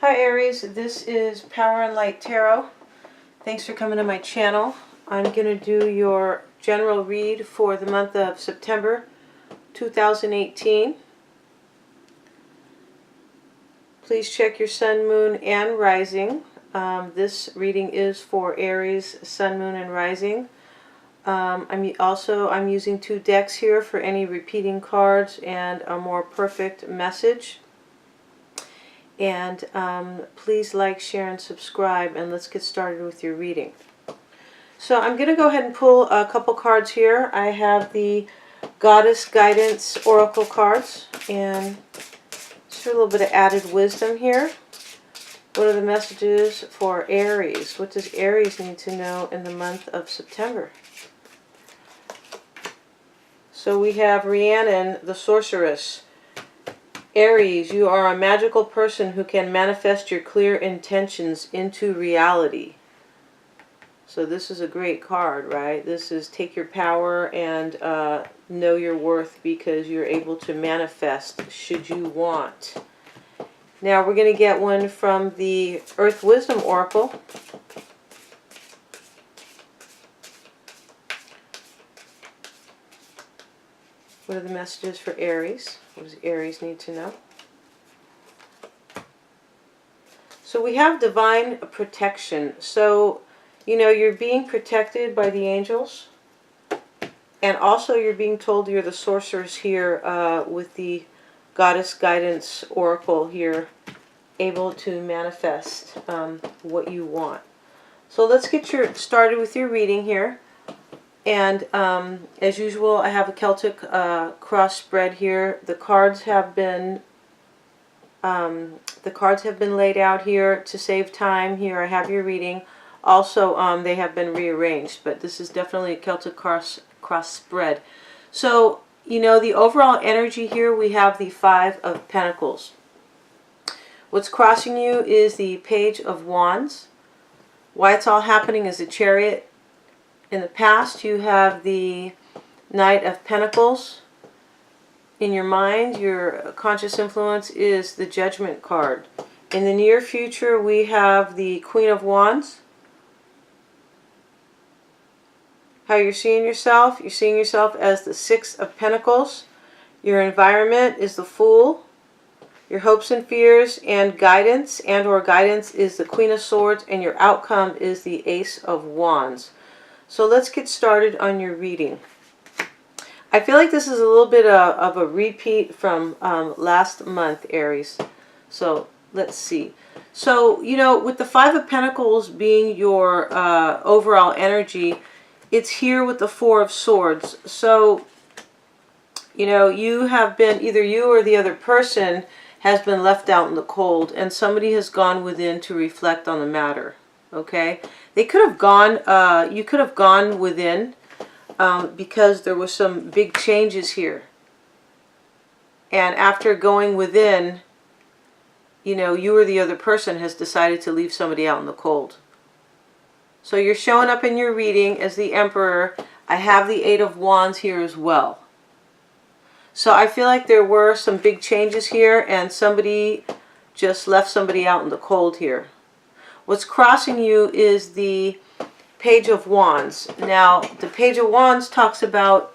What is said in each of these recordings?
Hi Aries, this is Power and Light Tarot. Thanks for coming to my channel. I'm going to do your general read for the month of September 2018. Please check your sun, moon, and rising. This reading is for Aries, sun, moon, and rising. I'm using two decks here for any repeating cards and a more perfect message. And please like, share, and subscribe, and let's get started with your reading. So I'm going to go ahead and pull a couple cards here. I have the Goddess Guidance Oracle cards, and just a little bit of added wisdom here. What are the messages for Aries? What does Aries need to know in the month of September? So we have Rhiannon, the Sorceress. Aries, you are a magical person who can manifest your clear intentions into reality. So this is a great card, right? This is take your power and know your worth, because you're able to manifest should you want. Now we're going to get one from the Earth Wisdom Oracle. What are the messages for Aries? What does Aries need to know? So we have divine protection. So, you know, you're being protected by the angels. And also you're being told you're the sorceress here with the Goddess Guidance Oracle here, able to manifest what you want. So let's get started with your reading here. And as usual, I have a Celtic cross spread here. The cards have been laid out here to save time. Here I have your reading. Also, they have been rearranged, but this is definitely a Celtic cross spread. So, you know, the overall energy here, we have the Five of Pentacles. What's crossing you is the Page of Wands. Why it's all happening is the Chariot. In the past, you have the Knight of Pentacles. In your mind, your conscious influence is the Judgment card. In the near future, we have the Queen of Wands. How you're seeing yourself as the Six of Pentacles. Your environment is the Fool. Your hopes and fears and guidance or guidance is the Queen of Swords, and your outcome is the Ace of Wands. So let's get started on your reading. I feel like this is a little bit of a repeat from last month, Aries. So let's see. So, you know, with the Five of Pentacles being your overall energy, it's here with the Four of Swords. So, you know, you have been, either you or the other person has been left out in the cold, and somebody has gone within to reflect on the matter. Okay? They could have gone, you could have gone within because there was some big changes here. And after going within, you know, you or the other person has decided to leave somebody out in the cold. So you're showing up in your reading as the Emperor. I have the Eight of Wands here as well. So I feel like there were some big changes here, and somebody just left somebody out in the cold here. What's crossing you is the Page of Wands. Now, the Page of Wands talks about,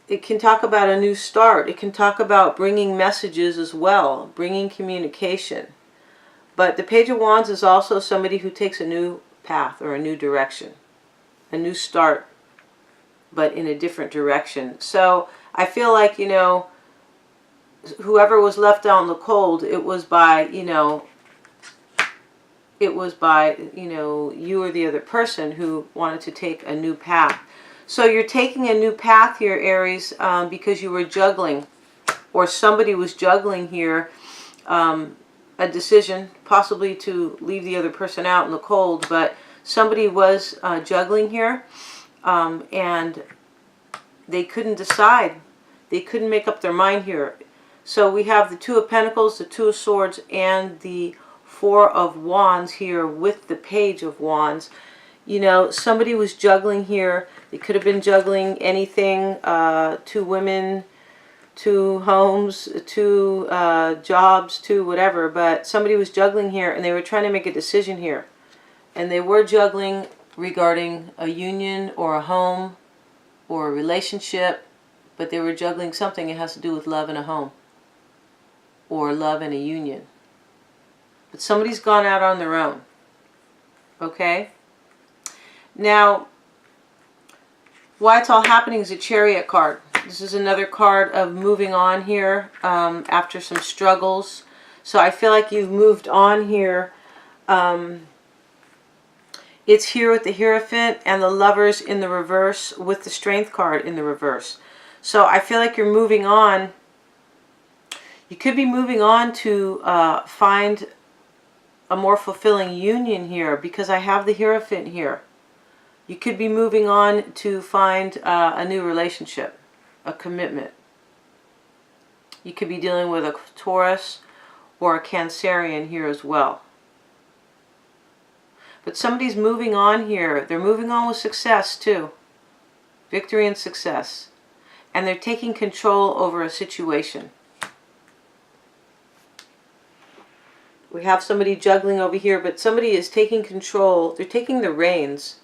it can talk about a new start. It can talk about bringing messages as well, bringing communication. But the Page of Wands is also somebody who takes a new path or a new direction, a new start, but in a different direction. So I feel like, you know, whoever was left out in the cold, it was by, you know, you or the other person who wanted to take a new path. So you're taking a new path here, Aries, because you were juggling, or somebody was juggling here, a decision, possibly to leave the other person out in the cold, but somebody was juggling here, and they couldn't decide. They couldn't make up their mind here. So we have the Two of Pentacles, the Two of Swords, and the Four of Wands here with the Page of Wands. You know, somebody was juggling here. They could have been juggling anything. Two women, to homes, to jobs, to whatever, but somebody was juggling here and they were trying to make a decision here. And they were juggling regarding a union or a home or a relationship, but they were juggling something that has to do with love and a home or love and a union. But somebody's gone out on their own. Okay? Now, why it's all happening is a Chariot card. This is another card of moving on here after some struggles. So I feel like you've moved on here. It's here with the Hierophant and the Lovers in the reverse with the Strength card in the reverse. So I feel like you're moving on. You could be moving on to find a more fulfilling union here because I have the Hierophant here. You could be moving on to find a new relationship, a commitment. You could be dealing with a Taurus or a Cancerian here as well. But somebody's moving on here. They're moving on with success too. Victory and success. And they're taking control over a situation. We have somebody juggling over here, but somebody is taking control. They're taking the reins.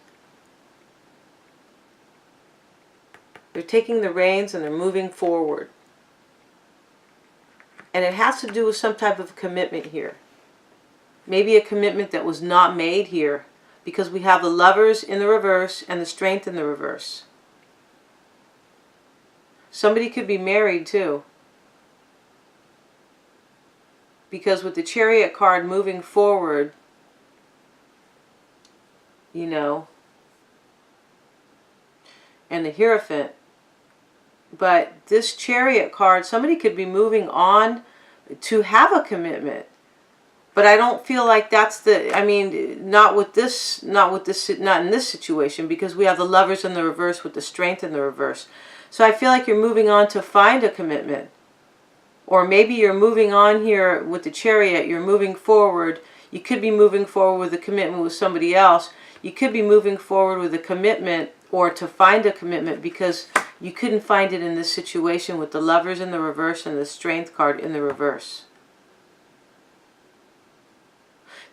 They're taking the reins and they're moving forward. And it has to do with some type of commitment here. Maybe a commitment that was not made here because we have the Lovers in the reverse and the Strength in the reverse. Somebody could be married too. Because with the Chariot card moving forward, you know, and the Hierophant, but this Chariot card, somebody could be moving on to have a commitment. But I don't feel like that's the, I mean, not in this situation, because we have the Lovers in the reverse with the Strength in the reverse. So I feel like you're moving on to find a commitment. Or maybe you're moving on here with the Chariot, you're moving forward. You could be moving forward with a commitment with somebody else. You could be moving forward with a commitment or to find a commitment because you couldn't find it in this situation with the Lovers in the reverse and the Strength card in the reverse.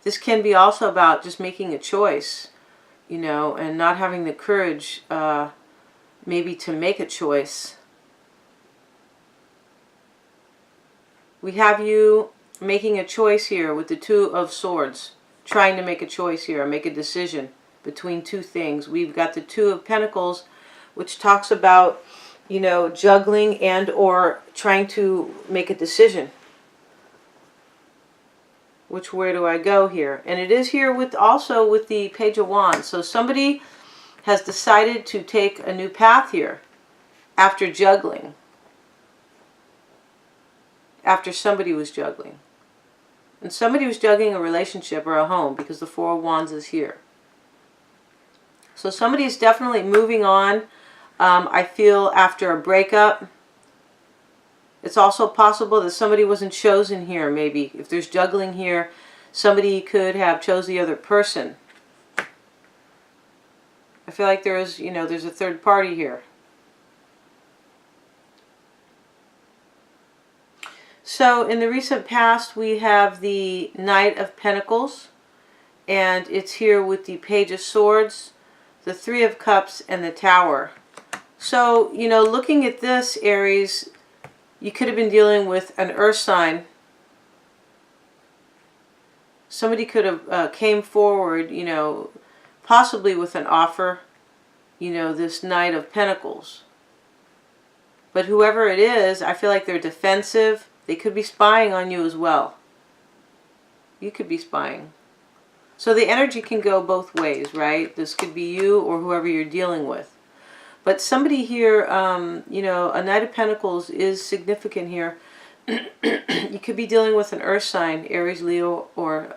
This can be also about just making a choice, you know, and not having the courage maybe to make a choice. We have you making a choice here with the Two of Swords, trying to make a choice here, make a decision between two things. We've got the Two of Pentacles, which talks about, you know, juggling and or trying to make a decision. Which way do I go here? And it is here with also with the Page of Wands. So somebody has decided to take a new path here after juggling. After somebody was juggling. And somebody was juggling a relationship or a home because the Four of Wands is here. So somebody is definitely moving on. I feel after a breakup. It's also possible that somebody wasn't chosen here, maybe. If there's juggling here, somebody could have chose the other person. I feel like there's, you know, there's a third party here. So in the recent past, we have the Knight of Pentacles. And it's here with the Page of Swords, the Three of Cups, and the Tower. So, you know, looking at this, Aries, you could have been dealing with an earth sign. Somebody could have came forward, you know, possibly with an offer, you know, this Knight of Pentacles. But whoever it is, I feel like they're defensive. They could be spying on you as well. You could be spying. So the energy can go both ways, right? This could be you or whoever you're dealing with. But somebody here, you know, a Knight of Pentacles is significant here. You could be dealing with an earth sign, Aries, Leo, or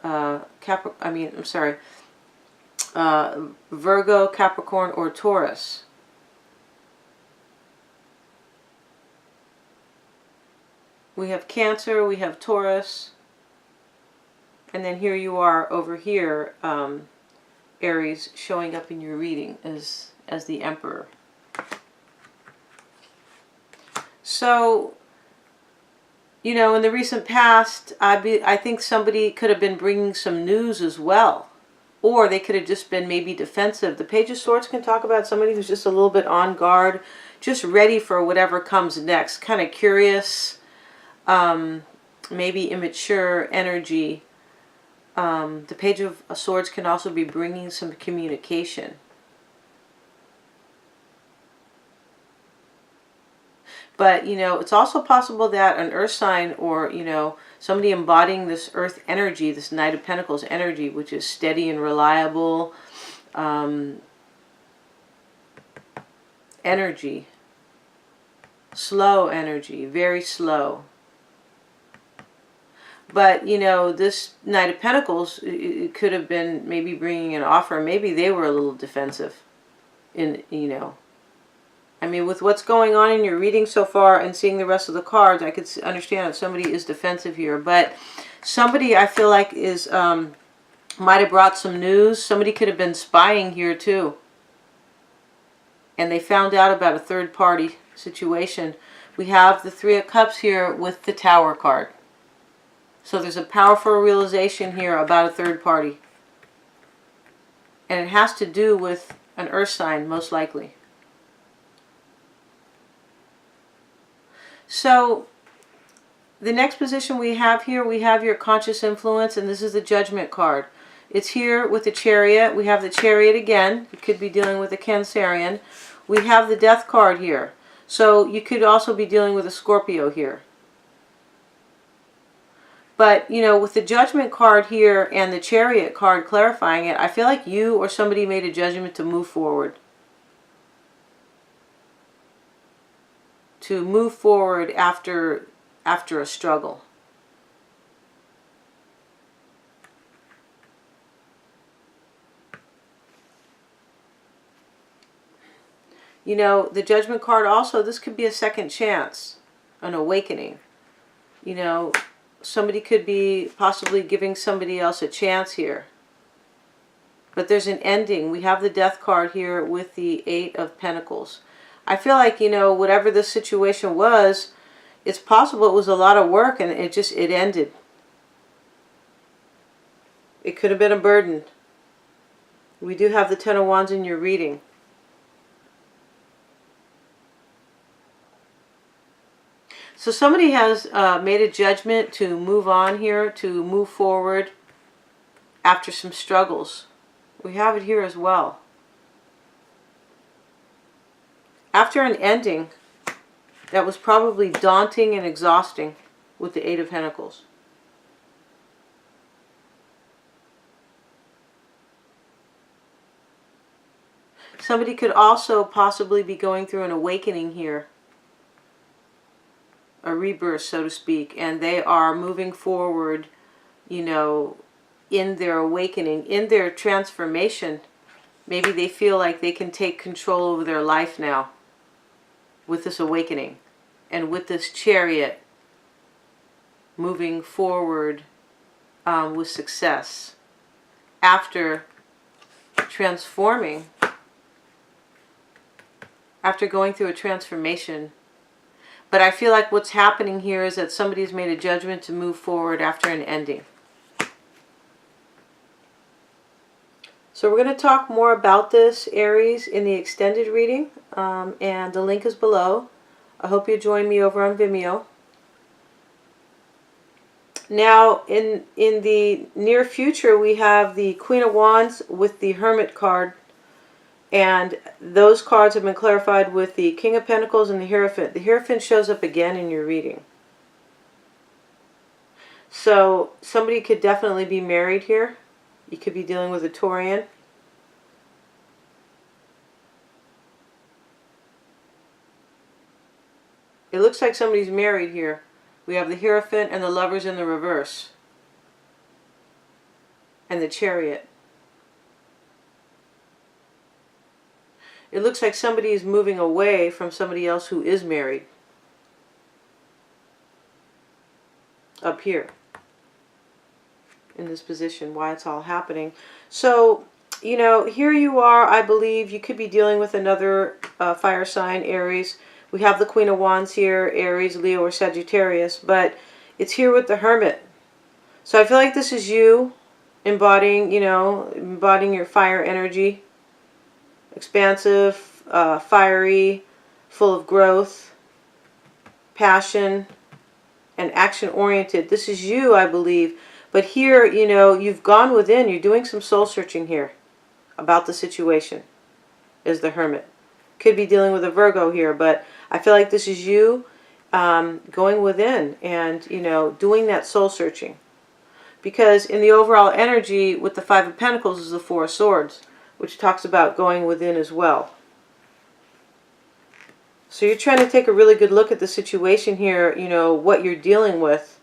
Virgo, Capricorn, or Taurus. We have Cancer, we have Taurus, and then here you are over here, Aries, showing up in your reading as the Emperor. So You know, in the recent past, I think somebody could have been bringing some news as well. Or they could have just been maybe defensive. The Page of Swords can talk about somebody who's just a little bit on guard, just ready for whatever comes next, kind of curious, maybe immature energy. The Page of Swords can also be bringing some communication. But, you know, it's also possible that an earth sign or, you know, somebody embodying this earth energy, this Knight of Pentacles energy, which is steady and reliable energy, slow energy, very slow. But, you know, this Knight of Pentacles, it could have been maybe bringing an offer. Maybe they were a little defensive in, you know. I mean, with what's going on in your reading so far and seeing the rest of the cards, I could understand that somebody is defensive here. But somebody, I feel like, is might have brought some news. Somebody could have been spying here too. And they found out about a third-party situation. We have the Three of Cups here with the Tower card. So there's a powerful realization here about a third party. And it has to do with an earth sign, most likely. So the next position we have here, we have your conscious influence, and this is the Judgment card. It's here with the Chariot. We have the Chariot again. You could be dealing with a Cancerian. We have the Death card here. So you could also be dealing with a Scorpio here. But, you know, with the Judgment card here and the Chariot card clarifying it, I feel like you or somebody made a judgment to move forward. To move forward after a struggle. You know, the Judgment card also, this could be a second chance, an awakening. You know, somebody could be possibly giving somebody else a chance here. But there's an ending. We have the Death card here with the Eight of Pentacles. I feel like, you know, whatever this situation was, it's possible it was a lot of work and it ended. It could have been a burden. We do have the Ten of Wands in your reading. So somebody has made a judgment to move on here, to move forward after some struggles. We have it here as well. After an ending that was probably daunting and exhausting with the Eight of Pentacles. Somebody could also possibly be going through an awakening here. A rebirth, so to speak. And they are moving forward, you know, in their awakening, in their transformation. Maybe they feel like they can take control over their life now. With this awakening and with this Chariot moving forward with success after transforming, after going through a transformation. But I feel like what's happening here is that somebody's made a judgment to move forward after an ending. So we're going to talk more about this, Aries, in the extended reading, and the link is below. I hope you join me over on Vimeo. Now, in the near future, we have the Queen of Wands with the Hermit card, and those cards have been clarified with the King of Pentacles and the Hierophant. The Hierophant shows up again in your reading. So somebody could definitely be married here. You could be dealing with a Taurian. It looks like somebody's married here. We have the Hierophant and the Lovers in the reverse. And the Chariot. It looks like somebody is moving away from somebody else who is married. Up here. In this position, why it's all happening. So, you know, here you are, I believe you could be dealing with another fire sign, Aries. We have the Queen of Wands here, Aries, Leo, or Sagittarius. But, It's here with the Hermit. So I feel like this is you embodying, you know, embodying your fire energy. Expansive, fiery, full of growth, passion, and action-oriented. This is you, I believe. But here, you know, you've gone within. You're doing some soul-searching here about the situation, is the Hermit. Could be dealing with a Virgo here, but I feel like this is you going within and, you know, doing that soul-searching. Because in the overall energy with the Five of Pentacles is the Four of Swords, which talks about going within as well. So you're trying to take a really good look at the situation here, you know, what you're dealing with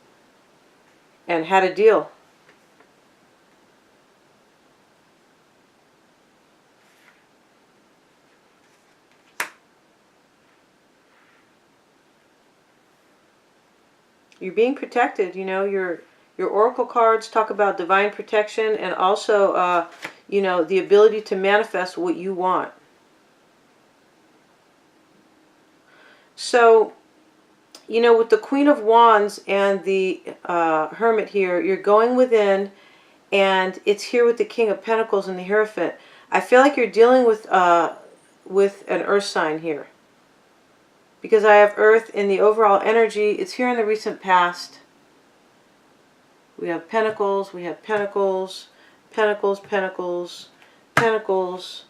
and how to deal. You're being protected, you know, your oracle cards talk about divine protection and also, you know, the ability to manifest what you want. So, you know, with the Queen of Wands and the Hermit here, you're going within, and it's here with the King of Pentacles and the Hierophant. I feel like you're dealing with an earth sign here. Because I have Earth in the overall energy. It's here in the recent past. We have Pentacles, we have Pentacles, Pentacles, Pentacles, Pentacles.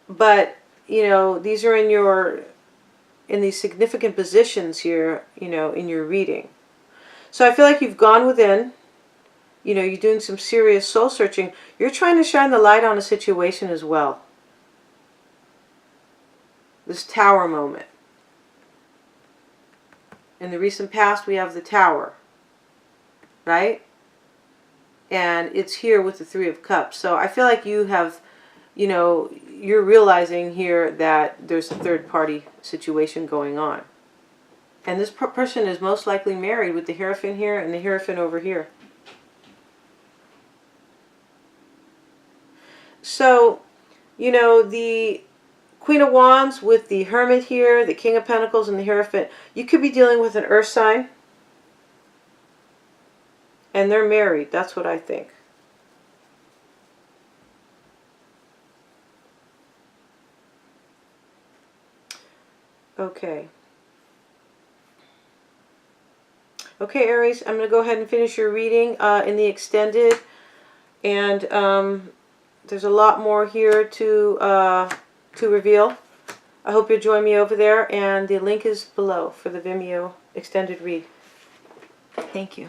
But, you know, these are in these significant positions here, you know, in your reading. So I feel like you've gone within. You know, you're doing some serious soul searching. You're trying to shine the light on a situation as well. This Tower moment. In the recent past, we have the Tower. Right? And it's here with the Three of Cups. So I feel like you have, you know, you're realizing here that there's a third party situation going on. And this person is most likely married with the Hierophant here and the Hierophant over here. So, you know, the Queen of Wands with the Hermit here, the King of Pentacles and the Hierophant. You could be dealing with an earth sign. And they're married. That's what I think. Okay. Okay, Aries, I'm going to go ahead and finish your reading in the extended. And there's a lot more here to reveal. I hope you'll join me over there. And the link is below for the Vimeo extended read. Thank you.